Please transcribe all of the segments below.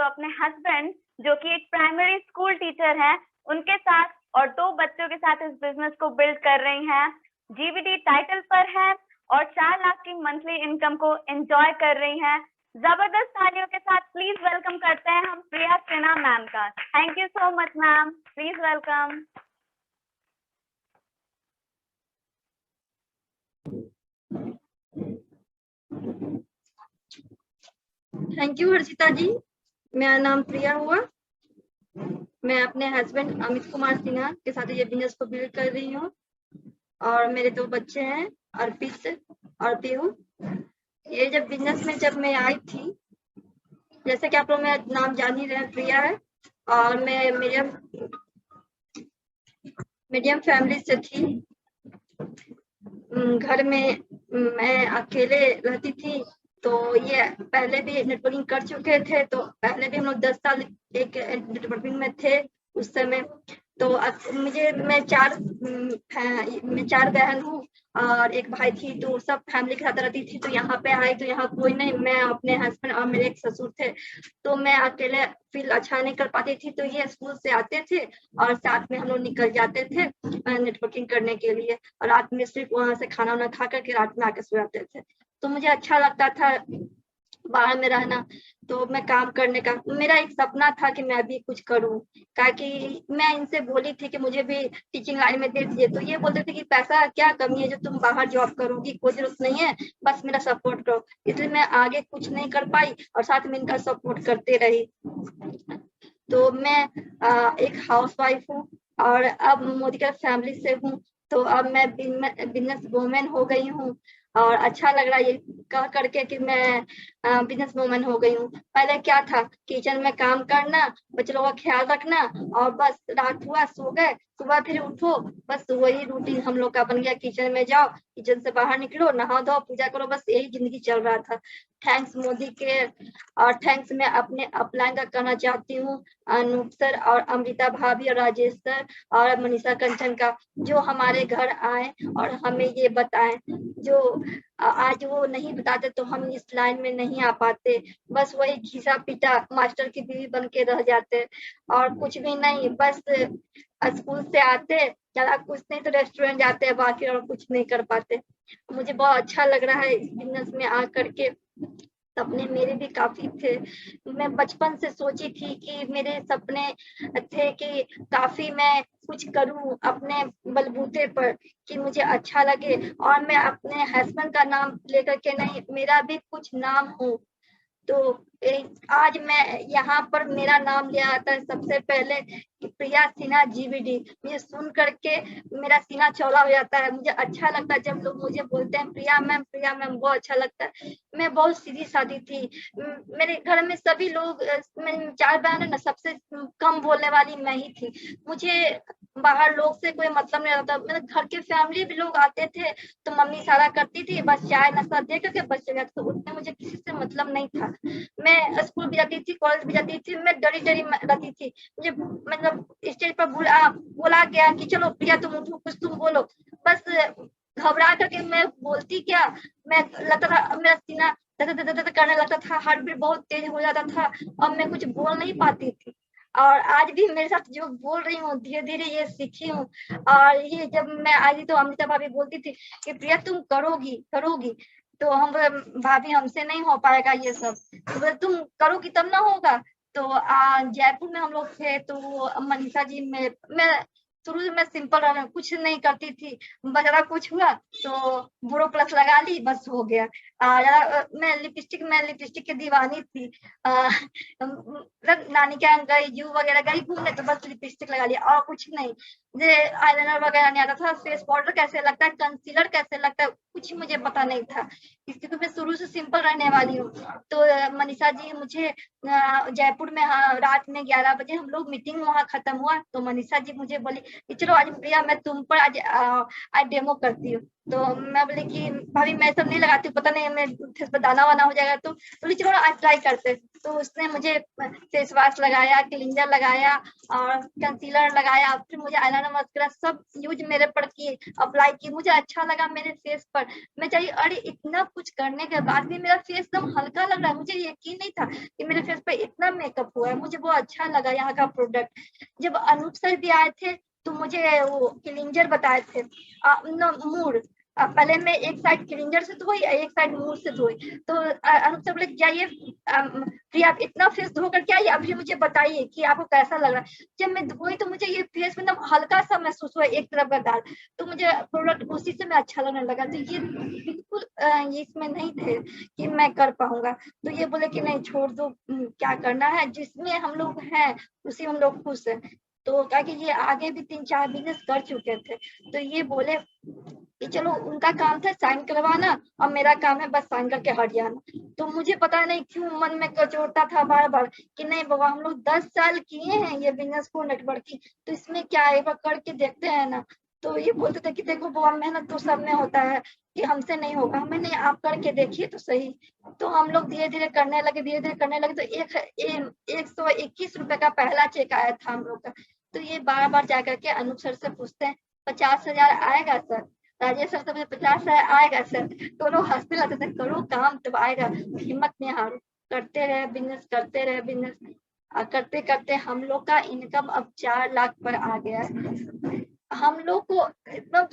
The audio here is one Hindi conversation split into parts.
जो अपने हस्बैंड जो कि एक प्राइमरी स्कूल टीचर है उनके साथ और 2 बच्चों के साथ इस बिजनेस को बिल्ड कर रही हैं। जीवीडी टाइटल पर है और 4 लाख की मंथली इनकम को एंजॉय कर रही हैं। जबरदस्त तालियों के साथ प्लीज वेलकम करते हैं हम प्रिया सिन्हा मैम का। Thank you so much ma'am, please welcome. Thank you Harshita ji. मेरा नाम प्रिया हुआ। मैं अपने हस्बैंड अमित कुमार सिन्हा के साथ ये बिजनेस को बिल्ड कर रही हूँ और मेरे 2 बच्चे हैं अर्पित और पीहू। ये जब बिजनेस में जब मैं आई थी, जैसे कि आप लोग मेरा नाम जान ही रहे हैं, प्रिया है और मैं मीडियम फैमिली से थी। घर में मैं अकेले रहती थी, तो ये पहले भी नेटवर्किंग कर चुके थे, तो पहले भी हम लोग 10 साल एक नेटवर्किंग में थे उस समय। तो मैं 4 बहन हूँ और एक भाई थी, तो सब फैमिली के साथ रहती थी। तो यहाँ पे आई तो यहाँ कोई नहीं, मैं अपने हस्बैंड और मेरे एक ससुर थे, तो मैं अकेले फील अच्छा नहीं कर पाती थी। तो ये स्कूल से आते थे और साथ में हम लोग निकल जाते थे नेटवर्किंग करने के लिए, और रात में सिर्फ वहां से खाना वाना खा करके रात में आके सो जाते थे। तो मुझे अच्छा लगता था बाहर में रहना, तो मैं काम करने का मेरा एक सपना था कि मैं भी कुछ करूं। ताकि मैं इनसे बोली थी कि मुझे भी टीचिंग लाइन में दे दीजिए, तो ये बोलते थे कि पैसा क्या कमी है जो तुम बाहर जॉब करोगी, कोई जरूरत नहीं है, बस मेरा सपोर्ट करो। इसलिए मैं आगे कुछ नहीं कर पाई और साथ में इनका सपोर्ट करते रही। तो मैं एक हाउसवाइफ हूँ और अब मोदी का फैमिली से हूँ, तो अब मैं बिजनेस वूमेन हो गई हूँ और अच्छा लग रहा है ये कह करके कि मैं बिजनेस वूमेन हो गई हूँ। पहले क्या था, किचन में काम करना, बच्चों का ख्याल रखना और बस रात हुआ सो गए, सुबह फिर उठो, बस वही रूटीन हम लोग का बन गया। किचन में जाओ, किचन से बाहर निकलो, नहाओ धो, पूजा करो, बस यही जिंदगी चल रहा था। थैंक्स मोदी के और थैंक्स मैं अपने अपलाइन का कहना चाहती हूँ अनूप सर और अमृता भाभी और राजेश सर और मनीषा कंचन का, जो हमारे घर आए और हमें ये बताएं। जो आज वो नहीं बताते तो हम इस लाइन में नहीं आ पाते, बस वही घिसा पिटा मास्टर की बीवी बन के रह जाते और कुछ भी नहीं। बस स्कूल से आते, ज्यादा कुछ नहीं तो रेस्टोरेंट जाते हैं, बाकी और कुछ नहीं कर पाते। मुझे बहुत अच्छा लग रहा है इस बिजनेस में आ करके। सपने मेरे भी काफी थे, मैं बचपन से सोची थी कि मेरे सपने थे कि काफी मैं कुछ करूं अपने बलबूते पर, कि मुझे अच्छा लगे और मैं अपने हस्बैंड का नाम लेकर के नहीं, मेरा भी कुछ नाम हो। तो आज मैं यहाँ पर मेरा नाम लिया आता है सबसे पहले कि प्रिया सिन्हा जीवीडी। मुझे सुन करके मेरा सीना चौड़ा हो जाता है, मुझे अच्छा लगता है जब लोग मुझे बोलते हैं प्रिया मैम, प्रिया मैम, बहुत अच्छा लगता है। मैं बहुत सीधी सादी थी, मेरे घर में सभी लोग, 4 बहन है ना, सबसे कम बोलने वाली मैं ही थी। मुझे बाहर लोग से कोई मतलब नहीं रहता। मेरे घर के फैमिली भी लोग आते थे तो मम्मी इशारा करती थी, बस चाय नाश्ता दे करके बस चले जाते, तो उतने मुझे किसी से मतलब नहीं था। मैं स्कूल भी जाती थी, कॉलेज भी जाती थी, मैं डरी डरी रहती थी। मुझे मतलब स्टेज पर बोला गया कि चलो प्रिया तुम उठो, कुछ तुम बोलो, बस घबरा करके मैं बोलती क्या, मैं लगता था मेरा सीना करने लगता था, हार्ट बीट बहुत तेज हो जाता था और मैं कुछ बोल नहीं पाती थी। और आज भी मेरे साथ जो बोल रही हूँ धीरे धीरे ये सीखी हूँ। और ये जब मैं आई थी तो अमृता भाभी बोलती थी कि प्रिया तुम करोगी करोगी, तो हम भाभी हमसे नहीं हो पाएगा ये सब, तो तुम करोगी तब ना होगा। तो जयपुर में हम लोग थे, तो मनीषा जी में मैं शुरू से मैं सिंपल रहा, कुछ नहीं करती थी, बजरा कुछ हुआ तो बोरो प्लस लगा ली, बस हो गया। मैं लिपस्टिक की दीवानी थी। नानी के यहाँ गई, जू वगैरह गई घूमने, तो बस लिपस्टिक लगा लिया और कुछ नहीं। मुझे आईलाइनर वगैरह नहीं आता था, फेस पाउडर कैसे लगता है, कंसीलर कैसे लगता है, कुछ मुझे पता नहीं था, इसलिए तो मैं शुरू से सिंपल रहने वाली हूँ। तो मनीषा जी मुझे जयपुर में रात में 11 बजे हम लोग मीटिंग वहाँ खत्म हुआ, तो मनीषा जी मुझे बोली कि चलो आज प्रिया मैं तुम पर आज डेमो करती हूँ। तो मैं बोली कि भाभी मैं सब नहीं लगाती हूँ, पता नहीं मैं फेस पर दाना वाना हो जाएगा, तो बोली चलो आज ट्राई करते। तो उसने मुझे फेस वॉश लगाया, क्लींजर लगाया और कंसीलर लगाया, फिर मुझे आईलाइनर नैनो मस्कुलर सब यूज मेरे पर की, अप्लाई की, मुझे अच्छा लगा मेरे फेस पर। मैं चाहिए अरे इतना कुछ करने के बाद भी मेरा फेस एकदम हल्का लग रहा है, मुझे यकीन नहीं था कि मेरे फेस पे इतना मेकअप हुआ है। मुझे बहुत अच्छा लगा यहाँ का प्रोडक्ट। जब अनूप सर भी आए थे तो मुझे वो क्लींजर बताए थे, मूड पहले मैं एक साइड क्लींजर से धोई, एक साइड मूड से धोई। तो अनूप सर बोले जाइए प्रिया आप इतना फेस धो कर के आइए, अभी मुझे बताइए कि आपको कैसा लग रहा है। जब मैं धोई तो मुझे ये फेस में एकदम हल्का सा महसूस हुआ एक तरफ का दाग, तो मुझे प्रोडक्ट उसी से मैं अच्छा लगने लगा। तो ये बिल्कुल ये इसमें नहीं थे कि मैं कर पाऊंगा, तो ये बोले कि नहीं छोड़ दो, क्या करना है, जिसमें हम लोग हैं उसी हम लोग खुश हैं। तो क्या कि ये आगे भी 3-4 बिजनेस कर चुके थे, तो ये बोले कि चलो उनका काम था साइन करवाना और मेरा काम है बस साइन करके हट जाना। तो मुझे पता नहीं क्यों मन में कचोटता था बार बार कि नहीं बाबा हम लोग 10 साल किए हैं ये बिजनेस को नेटवर्किंग, तो इसमें क्या है एक बार करके देखते हैं ना। तो ये बोलते थे कि देखो बाबा मेहनत तो सब में होता है कि हमसे नहीं होगा, हमें नहीं आप करके देखिए तो सही। तो हम लोग धीरे धीरे करने लगे, धीरे धीरे करने लगे, तो 121 रुपए का पहला चेक आया था हम लोग का। तो ये बार बार जाकर के अनूप सर से पूछते हैं 50,000 आएगा सर, राजेश सर तो मुझे 50,000 आएगा सर, तो लोग हंसते रहते थे करो काम तब आएगा, हिम्मत नहीं हारो, करते रहे बिजनेस, करते रहे बिजनेस, करते करते हम लोग का इनकम अब 4 लाख पर आ गया है। हम लोग को एकदम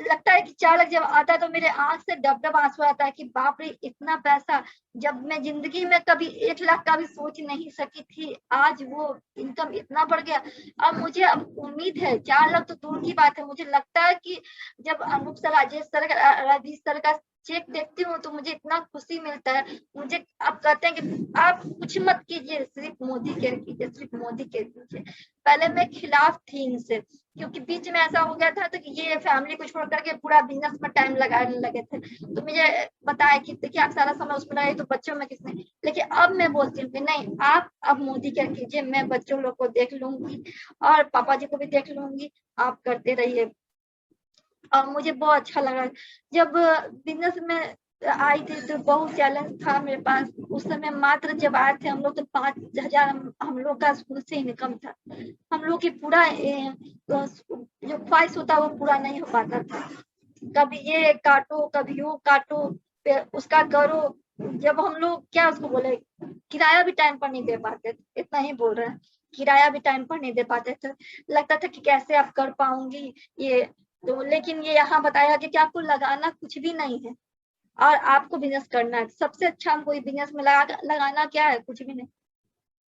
लगता है कि 4 लाख जब आता है तो मेरे आंख से डब डब आंसू आता है कि बाप रे इतना पैसा, जब मैं जिंदगी में कभी 1 लाख का भी सोच नहीं सकी थी, आज वो इनकम इतना बढ़ गया। अब मुझे अब उम्मीद है 4 लाख तो दूर की बात है, मुझे लगता है कि जब Anoop sir, Rajesh sir, Ravi sir का चेक देखती हूँ तो मुझे इतना खुशी मिलता है। मुझे आप कहते हैं कि आप कुछ मत कीजिए सिर्फ मोदी के कीजिए, सिर्फ मोदी के कीजिए। पहले मैं खिलाफ थी इनसे, क्योंकि बीच में ऐसा हो गया था तो कि ये फैमिली को छोड़ करके पूरा बिजनेस में टाइम लगाने लगे थे, तो मुझे बताया कि देखिए आप सारा समय उसमें लगाए तो बच्चों में किसने। लेकिन अब मैं बोलती हूँ कि नहीं आप अब मोदी क्या कीजिए, मैं बच्चों लोग को देख लूंगी और पापा जी को भी देख लूंगी, आप करते रहिए। और मुझे बहुत अच्छा लगा जब बिजनेस में आई थी तो बहुत चैलेंज था मेरे पास उस समय। मात्र जब आए थे हम लोग तो 5,000 हम लोग का स्कूल से इनकम था। हम लोग की पूरा जो ख्वाहिश होता वो पूरा नहीं हो पाता था, कभी ये काटो कभी वो काटो, फिर उसका करो। जब हम लोग क्या उसको बोले, किराया भी टाइम पर नहीं दे पाते थे, इतना ही बोल रहे हैं, किराया भी टाइम पर नहीं दे पाते थे। लगता था कि कैसे आप कर पाऊंगी ये। तो लेकिन ये यहाँ बताया कि आपको लगाना कुछ भी नहीं है और आपको बिजनेस करना है। सबसे अच्छा हमको ये बिजनेस में लगाना क्या है, कुछ भी नहीं।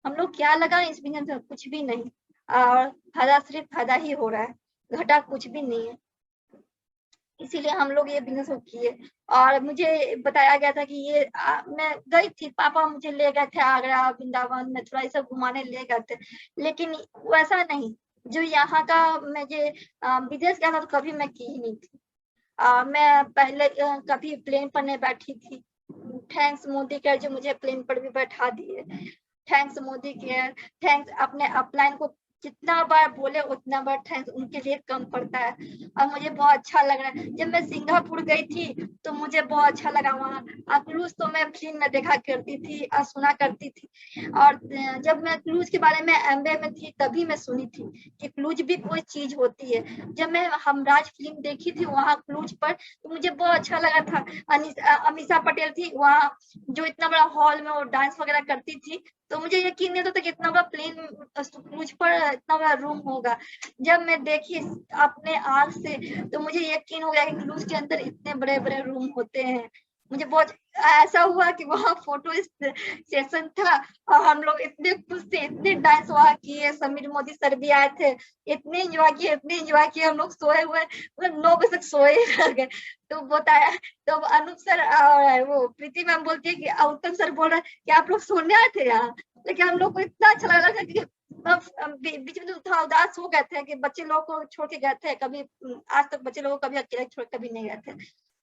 हम लोग क्या लगाए इस बिजनेस में, कुछ भी नहीं, और फायदा सिर्फ फायदा ही हो रहा है, घाटा कुछ भी नहीं है। इसीलिए हम लोग ये बिजनेस किए। और मुझे बताया गया था कि ये मैं गई थी, पापा मुझे ले गए थे आगरा वृंदावन में, थोड़ा सब घुमाने ले गए थे, लेकिन वैसा नहीं जो यहाँ का। मैं ये विदेश गया था तो कभी मैं की ही नहीं थी। मैं पहले कभी प्लेन पर नहीं बैठी थी। थैंक्स मोदी के जो मुझे प्लेन पर भी बैठा दिए, थैंक्स मोदी के, थैंक्स अपने अपलाइन को जितना बार बोले उतना बार थैंक्स उनके लिए कम पड़ता है। और मुझे बहुत अच्छा लग रहा है। जब मैं सिंगापुर गई थी तो मुझे बहुत अच्छा लगा वहाँ। क्रूज तो मैं फिल्म में देखा करती थी और सुना करती थी, और जब मैं क्रूज के बारे में एमबीए में थी तभी मैं सुनी थी कि क्रूज भी कोई चीज होती है। जब मैं हमराज फिल्म देखी थी वहाँ क्रूज पर तो मुझे बहुत अच्छा लगा था। अमीषा पटेल थी वहाँ जो इतना बड़ा हॉल में वो डांस वगैरह करती थी, तो मुझे यकीन नहीं होता था कि इतना बड़ा प्लेन क्रूज पर इतना बड़ा रूम होगा। जब मैं देखी अपने आँख से तो मुझे यकीन हो गया कि क्रूज के अंदर इतने बड़े बड़े रूम होते हैं। मुझे बहुत ऐसा हुआ कि वहाँ फोटो सेशन था और हम लोग इतने खुश थे, इतने डांस वहाँ किए। समीर मोदी सर भी आए थे, इतने एंजॉय किए, इतने एंजॉय किए। हम लोग सोए हुए मतलब 9 बजे तक सोए रह गए। तो बताया तो अनूप सर वो प्रीति मैम बोलती है कि उत्तम सर बोल रहे हैं कि आप लोग सोने आए थे यहाँ, लेकिन हम लोग को इतना अच्छा लग रहा था कि बीच में थोड़ा उदास हो गए थे कि बच्चे लोग को छोड़ के गए थे। कभी आज तक बच्चे लोग को कभी अकेले छोड़ कभी नहीं गए थे,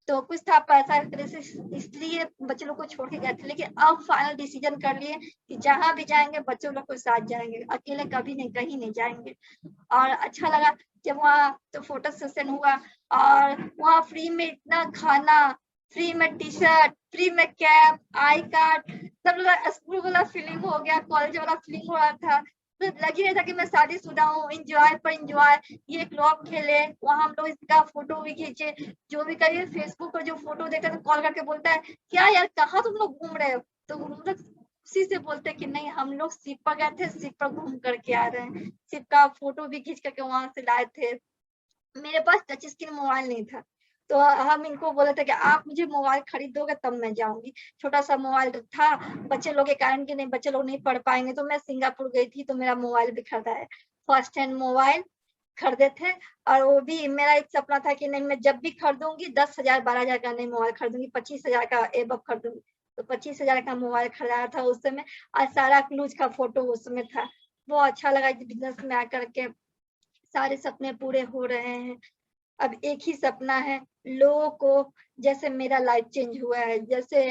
तो कुछ था पैसा इसलिए बच्चे लोग को छोड़ के गए थे। लेकिन अब फाइनल डिसीजन कर लिए कि जहाँ भी जाएंगे बच्चों लोग के साथ जाएंगे, अकेले कभी नहीं कहीं नहीं जाएंगे। और अच्छा लगा जब वहाँ तो फोटो सेशन हुआ और वहाँ फ्री में इतना खाना, फ्री में टी शर्ट, फ्री में कैप, आई कार्ड, सब लोग स्कूल वाला फीलिंग हो गया, कॉलेज वाला फीलिंग हो रहा था। तो लग ही नहीं था कि मैं शादीशुदा हूँ। इंजॉय पर इंजॉय, ये क्लब खेले, वहां हम लोग इसका फोटो भी खींचे, जो भी करिए। फेसबुक पर जो फोटो देखता है तो कॉल करके बोलता है क्या यार कहाँ तुम लोग घूम रहे हो, तो हम लोग उसी से बोलते हैं कि नहीं हम लोग शिप पर गए थे, शिप पर घूम करके आ रहे हैं, शिप का फोटो भी खींच करके वहां से लाए थे। मेरे पास टच स्क्रीन मोबाइल नहीं था, तो हम इनको बोले थे कि आप मुझे मोबाइल खरीदोगे तब मैं जाऊंगी। छोटा सा मोबाइल था, बच्चे लोग के कारण कि नहीं बच्चे लोग नहीं पढ़ पाएंगे, तो मैं सिंगापुर गई थी तो मेरा मोबाइल भी खरीदा है। फर्स्ट हैंड मोबाइल खरीदे थे, और वो भी मेरा एक सपना था कि नहीं मैं जब भी खरीदूंगी 10,000 12,000 का नहीं मोबाइल खरीदूंगी, 25,000 का एबव खरीदूंगी। तो 25,000 का मोबाइल खरीदाया था उस समय, और सारा क्लूज का फोटो उसमें था। वो अच्छा लगा बिजनेस में आकर के, सारे सपने पूरे हो रहे हैं। अब एक ही सपना है, लोगों को जैसे मेरा लाइफ चेंज हुआ है, जैसे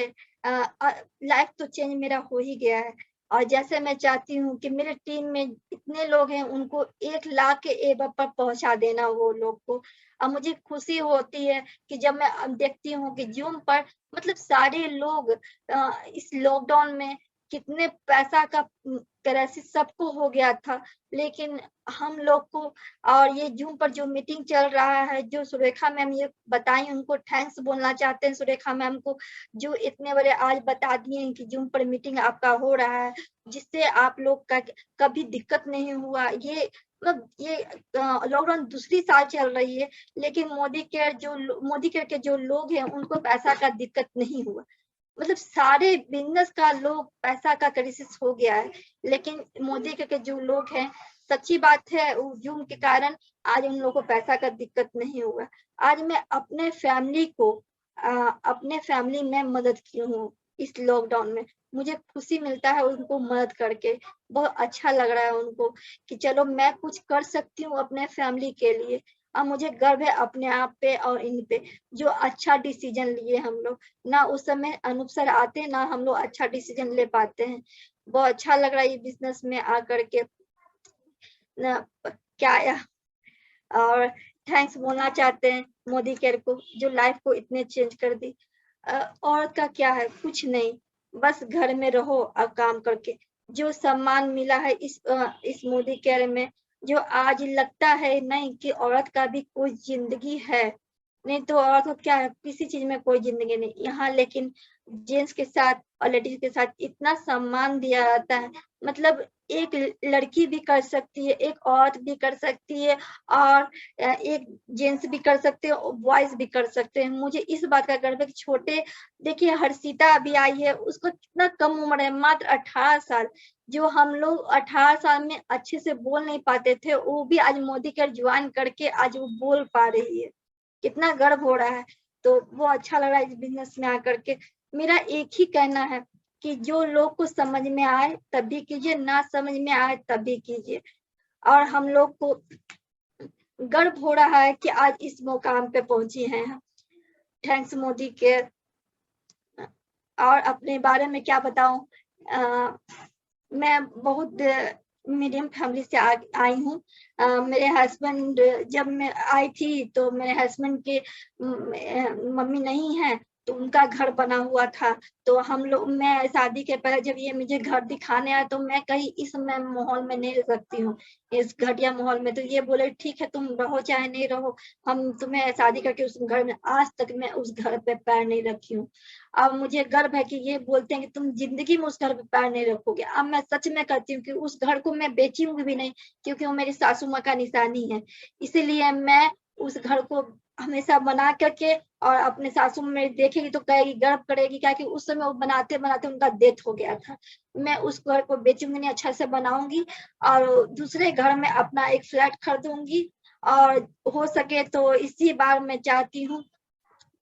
लाइफ तो चेंज मेरा हो ही गया है, और जैसे मैं चाहती हूँ कि मेरे टीम में इतने लोग हैं उनको 1 लाख के एबव पर पहुंचा देना वो लोग को। अब मुझे खुशी होती है कि जब मैं देखती हूँ कि जूम पर मतलब सारे लोग इस लॉकडाउन में कितने पैसा का क्राइसिस सबको हो गया था, लेकिन हम लोग को, और ये जूम पर जो मीटिंग चल रहा है, जो सुरेखा मैम ये बताई उनको थैंक्स बोलना चाहते हैं सुरेखा मैम को, जो इतने बड़े आज बता दिए हैं कि जूम पर मीटिंग आपका हो रहा है, जिससे आप लोग का कभी दिक्कत नहीं हुआ। ये मतलब ये लॉकडाउन दूसरी साल चल रही है, लेकिन मोदी केयर के जो लोग हैं उनको पैसा का दिक्कत नहीं हुआ। मतलब सारे बिजनेस का लोग पैसा का क्राइसिस हो गया है, लेकिन मोदी के जो लोग हैं, सच्ची बात है जूम के कारण आज उन लोगों को पैसा का दिक्कत नहीं हुआ। आज मैं अपने फैमिली को अपने फैमिली में मदद की हूँ इस लॉकडाउन में। मुझे खुशी मिलता है उनको मदद करके, बहुत अच्छा लग रहा है उनको कि चलो मैं कुछ कर सकती हूँ अपने फैमिली के लिए। और मुझे गर्व है अपने आप पे और इन पे, जो अच्छा डिसीजन लिए हम लोग। ना उस समय अनूप सर आते ना हम लोग अच्छा डिसीजन ले पाते हैं। बहुत अच्छा लग रहा है ये बिजनेस में आकर के ना, क्या और थैंक्स बोलना चाहते हैं मोदी केयर को जो लाइफ को इतने चेंज कर दी। औरत का क्या है, कुछ नहीं, बस घर में रहो और काम करके। जो सम्मान मिला है इस मोदी केयर में, जो आज लगता है नहीं कि औरत का भी कोई जिंदगी है, नहीं तो औरत को क्या है, किसी चीज में कोई जिंदगी नहीं यहाँ, लेकिन जेंट्स के साथ और लेडीज के साथ इतना सम्मान दिया जाता है। मतलब एक लड़की भी कर सकती है, एक औरत भी कर सकती है, और एक जेंट्स भी कर सकते हैं, बॉयज भी कर सकते हैं। मुझे इस बात का गर्व है कि छोटे, देखिए हर्षिता अभी आई है, उसको कितना कम उम्र है, मात्र 18 साल। जो हम लोग 18 साल में अच्छे से बोल नहीं पाते थे, वो भी आज मोदी केयर ज्वाइन करके आज वो बोल पा रही है, कितना गर्व हो रहा है। तो वो अच्छा लग रहा है इस बिजनेस में आकर के। मेरा एक ही कहना है कि जो लोग को समझ में आए तभी कीजिए, ना समझ में आए तभी कीजिए। और हम लोग को गर्व हो रहा है कि आज इस मुकाम पे पहुंची हैं हम। Thanks Modi care. और अपने बारे में क्या बताऊं, मैं बहुत मीडियम फैमिली से आई हूँ। मेरे हस्बैंड, जब मैं आई थी तो मेरे हस्बैंड के मम्मी नहीं है, तो उनका घर बना हुआ था। तो हम लोग, मैं शादी के पहले जब ये मुझे घर दिखाने आया तो मैं कहीं इस मैं माहौल में नहीं रह सकती हूँ, इस घटिया माहौल में। तो ये बोले ठीक है तुम रहो चाहे नहीं रहो, हम तुम्हें शादी करके उस घर में, आज तक मैं उस घर पे पैर नहीं रखी हूँ। अब मुझे गर्व है कि ये बोलते हैं कि तुम जिंदगी में उस घर पे पैर नहीं रखोगे। अब मैं सच में कहती हूँ कि उस घर को मैं बेचूंगी भी नहीं, क्योंकि वो मेरी सासू माँ का निशानी है। इसीलिए मैं उस घर को हमेशा बना करके, और अपने सासू में देखेगी तो कहेगी, गर्व करेगी, क्या कि उस समय वो बनाते बनाते उनका डेथ हो गया था। मैं उस घर को बेचूंगी नहीं, अच्छा से बनाऊंगी, और दूसरे घर में अपना एक फ्लैट खरीदूंगी। और हो सके तो इसी बार मैं चाहती हूँ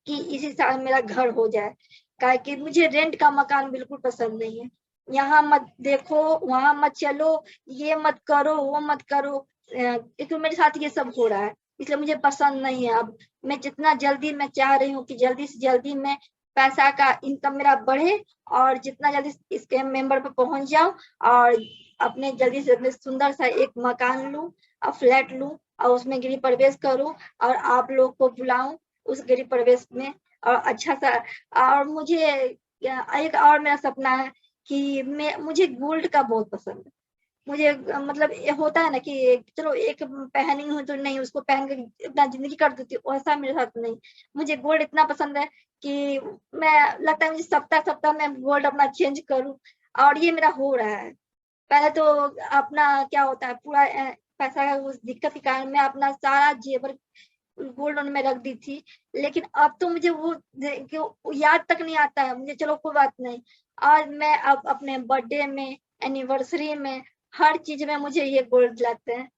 कि इसी साल मेरा घर हो जाए, क्या कि मुझे रेंट का मकान बिल्कुल पसंद नहीं है। यहाँ मत देखो, वहां मत चलो, ये मत करो, वो मत करो, क्योंकि मेरे साथ ये सब हो रहा है, इसलिए मुझे पसंद नहीं है। अब मैं जितना जल्दी, मैं चाह रही हूँ कि जल्दी से जल्दी मैं पैसा का इनकम मेरा बढ़े, और जितना जल्दी इसके मेंबर पे पहुंच जाऊं, और अपने जल्दी से अपने सुंदर सा एक मकान लूं और फ्लैट लूं, और उसमें गृह प्रवेश करूं, और आप लोग को बुलाऊं उस गृह प्रवेश में। और अच्छा सा, और मुझे एक और मेरा सपना है कि मुझे गोल्ड का बहुत पसंद है, मुझे मतलब ये होता है ना कि चलो एक पहनी हूँ तो नहीं उसको पहन के अपना जिंदगी कर देती हूँ, वैसा मेरे साथ नहीं। मुझे गोल्ड इतना पसंद है कि मैं लगता है मुझे सप्ताह सप्ताह मैं गोल्ड अपना चेंज करूँ, और ये मेरा हो रहा है। पहले तो अपना क्या होता है पूरा पैसा का उस दिक्कत के कारण मैं अपना सारा जेवर गोल्ड लोन में रख दी थी, लेकिन अब तो मुझे वो याद तक नहीं आता है मुझे। चलो कोई बात नहीं, आज मैं अब अपने बर्थडे में, एनिवर्सरी में, हर चीज में मुझे ये गोल्ड लाते हैं।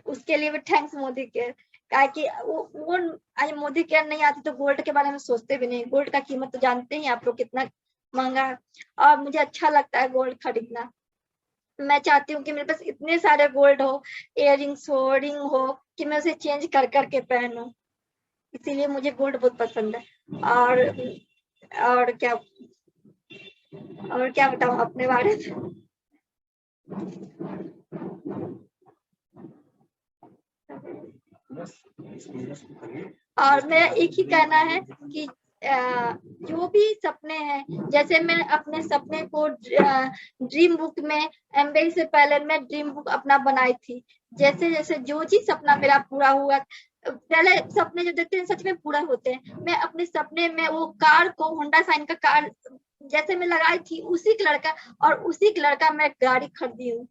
उसके लिए भी थैंक्स मोदी केयर, क्या कि वो आज मोदी केयर नहीं आती तो गोल्ड के बारे में सोचते भी नहीं। गोल्ड का कीमत तो जानते ही आप लोग कितना महंगा है, और मुझे अच्छा लगता है गोल्ड खरीदना। मैं चाहती हूँ कि मेरे पास इतने सारे गोल्ड हो, इयररिंग्स हो, रिंग हो, कि मैं उसे चेंज कर करके पहनूं। इसीलिए मुझे गोल्ड बहुत पसंद है। और क्या, और क्या बताऊं अपने बारे में। और मेरा एक ही कहना है कि जो भी सपने हैं, जैसे मैं अपने सपने को ड्रीम बुक में एमबीए से पहले मैं ड्रीम बुक अपना बनाई थी। जैसे जैसे जो चीज सपना मेरा पूरा हुआ, पहले सपने जो देखते हैं सच में पूरा होते हैं। मैं अपने सपने में वो कार को, होंडा साइन का कार जैसे मैं लगाई थी, उसी कलर का और उसी कलर का मैं गाड़ी खरीदी हूँ।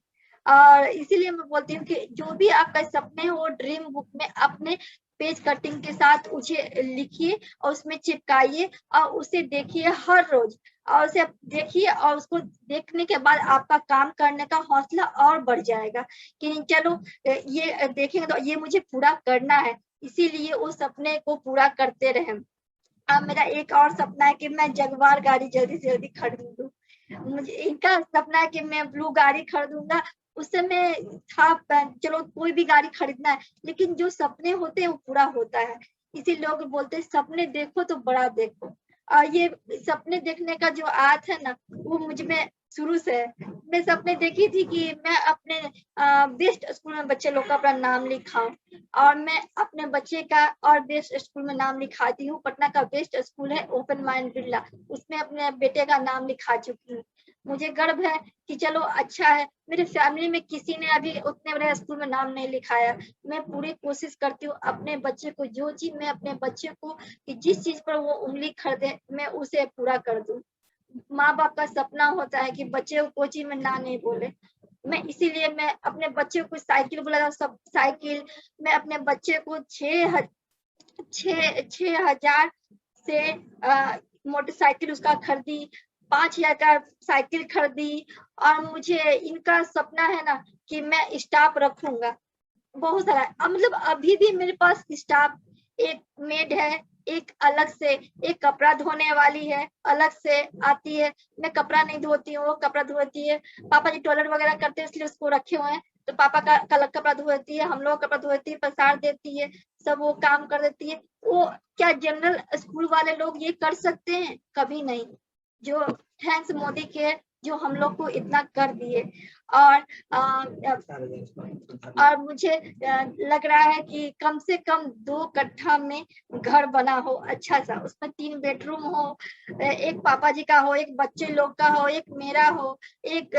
और इसीलिए मैं बोलती हूँ कि जो भी आपका सपने हो ड्रीम बुक में अपने पेज कटिंग के साथ उसे लिखिए और उसमें चिपकाइए और उसे देखिए हर रोज, और उसे देखिए और उसको देखने के बाद आपका काम करने का हौसला और बढ़ जाएगा कि चलो ये देखेंगे तो ये मुझे पूरा करना है। इसीलिए उस सपने को पूरा करते रहें। अब मेरा एक और सपना है कि मैं जगुआर गाड़ी जल्दी से जल्दी खरीदूं। मुझे इनका सपना है कि मैं ब्लू गाड़ी खरीदूंगा। उस समय था चलो कोई भी गाड़ी खरीदना है, लेकिन जो सपने होते हैं वो पूरा होता है। इसी लोग बोलते हैं सपने देखो तो बड़ा देखो। और ये सपने देखने का जो आदत है ना, वो मुझ में शुरू से है। मैं सपने देखी थी कि मैं अपने बेस्ट स्कूल में बच्चे लोग का अपना नाम लिखाऊं, और मैं अपने बच्चे का और बेस्ट स्कूल में नाम लिखाती हूँ। पटना का बेस्ट स्कूल है ओपन माइंड बिरला, उसमें अपने बेटे का नाम लिखा चुकी हूँ। मुझे गर्व है कि चलो अच्छा है मेरे फैमिली में किसी ने अभी उतने बड़े स्कूल में नाम नहीं लिखाया। मैं पूरी कोशिश करती हूँ अपने बच्चे को, जो चीज मैं अपने बच्चे को कि जिस चीज पर वो उंगली खरीदे मैं उसे पूरा कर दूं। माँ बाप का सपना होता है कि बच्चे को कोई चीज में ना नहीं बोले। मैं इसीलिए मैं अपने बच्चे को साइकिल बोला, सब साइकिल मैं अपने बच्चे को 6,000 से मोटरसाइकिल उसका खरीदी, 5,000 का साइकिल खरीदी। और मुझे इनका सपना है ना कि मैं स्टाफ रखूंगा बहुत सारा। मतलब अभी भी मेरे पास स्टाफ, एक मेड है, एक अलग से, एक कपड़ा धोने वाली है अलग से आती है। मैं कपड़ा नहीं धोती हूँ, वो कपड़ा धोती है। पापा जी टॉयलेट वगैरह करते हैं इसलिए उसको रखे हुए हैं, तो पापा का अलग कपड़ा धोती है, हम लोग कपड़ा धोती है, पसार देती है, सब वो काम कर देती है। वो क्या जनरल स्कूल वाले लोग ये कर सकते हैं? कभी नहीं। जो थैंक्स मोदी के, जो हम लोग को इतना कर दिए। और मुझे लग रहा है कि कम से कम 2 कट्ठा में घर बना हो अच्छा सा, उसमें 3 बेडरूम हो, एक पापा जी का हो, एक बच्चे लोग का हो, एक मेरा हो, एक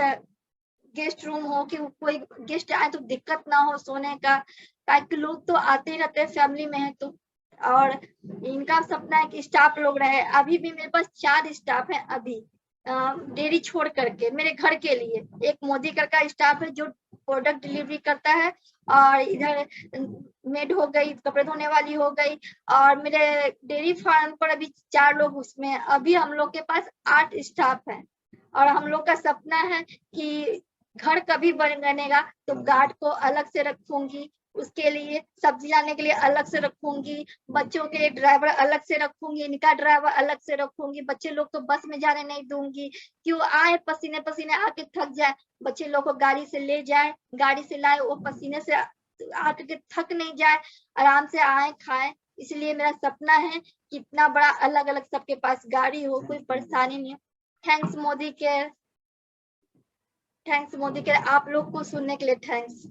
गेस्ट रूम हो कि कोई गेस्ट आए तो दिक्कत ना हो सोने का, ताकि लोग तो आते ही रहते हैं फैमिली में है तो। और इनका सपना है कि स्टाफ लोग रहे। अभी भी मेरे पास 4 स्टाफ है अभी, डेयरी छोड़ करके मेरे घर के लिए। एक मोदी कर का स्टाफ है जो प्रोडक्ट डिलीवरी करता है, और इधर मेड हो गई, कपड़े धोने वाली हो गई, और मेरे डेयरी फार्म पर अभी 4 लोग उसमें है। अभी हम लोग के पास 8 स्टाफ है। और हम लोग का सपना है कि घर कभी बनेगा तो गार्ड को अलग से रखूंगी, उसके लिए सब्जी लाने के लिए अलग से रखूंगी, बच्चों के लिए ड्राइवर अलग से रखूंगी, इनका ड्राइवर अलग से रखूंगी। बच्चे लोग तो बस में जाने नहीं दूंगी कि वो आए पसीने पसीने आके थक जाए। बच्चे लोग को गाड़ी से ले जाए, गाड़ी से लाए, वो पसीने से आके थक नहीं जाए, आराम से आए खाए। इसलिए मेरा सपना है कि इतना बड़ा अलग अलग सबके पास गाड़ी हो, कोई परेशानी नहीं। Thanks Modi care, thanks Modi care. आप लोग को सुनने के लिए थैंक्स।